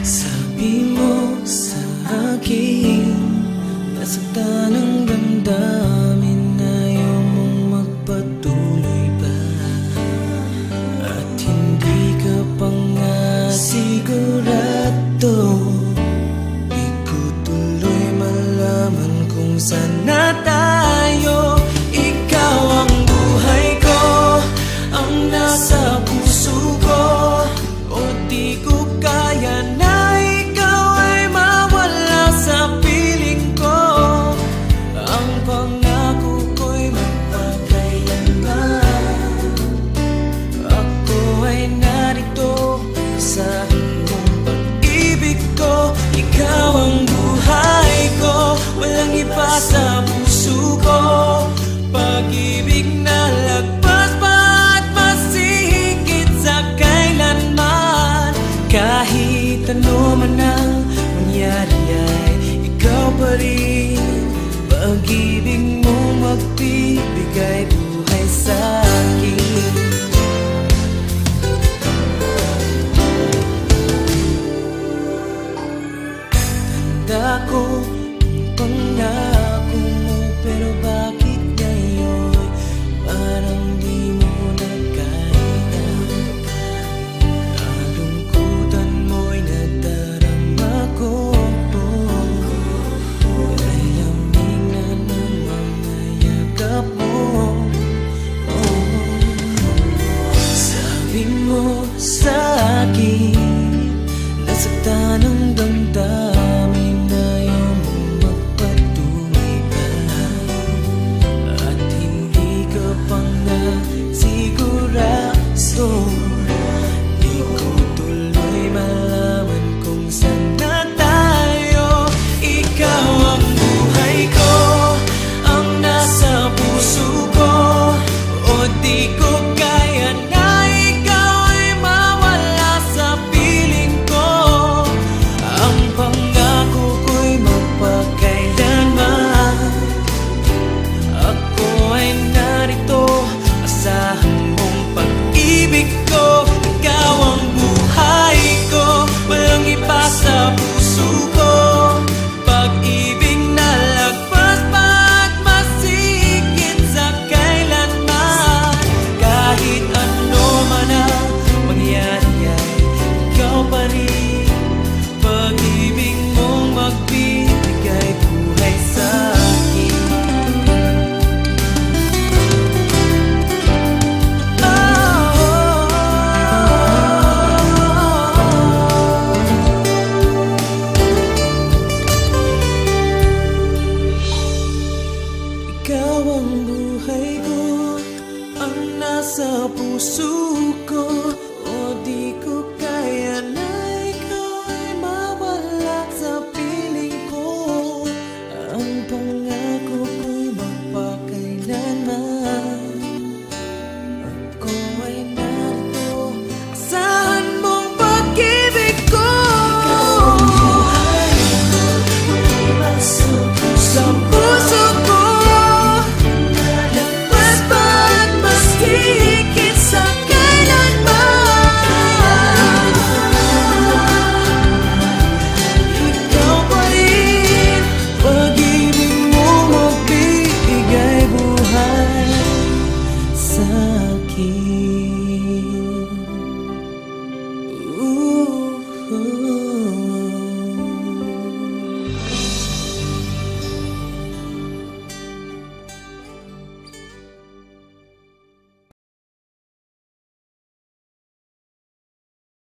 Sabi mo sa akin, nasaktan ang damdamin, ayaw mong magpatuloy pa. At hindi ka pa nga sigurado, di ko tuloy malaman kung saan na tayo. Ikaw ang buhay ko, ang nasa puso ko. O di ko kaya na ikaw ay mawala sa piling ko. Ang pangako ko'y magpakailanman. Ako ay narito sa iyong pag-ibig ko. Ikaw ang buhay ko, walang iba sa puso ko. Pag-ibig na lagpas pa at masihigit sa kailanman. Kahit ano man ang mangyari ay ikaw pa rin. Pag-ibig mo magbibigay buhay sa akin. Tanda ko ang pangako mo, pero bakit ngayon parang di mo na kaya? Kalungkutan mo'y nadarama ko, kay lamig na ng mga yakap mo. Sabi mo sa akin, nasaktan ang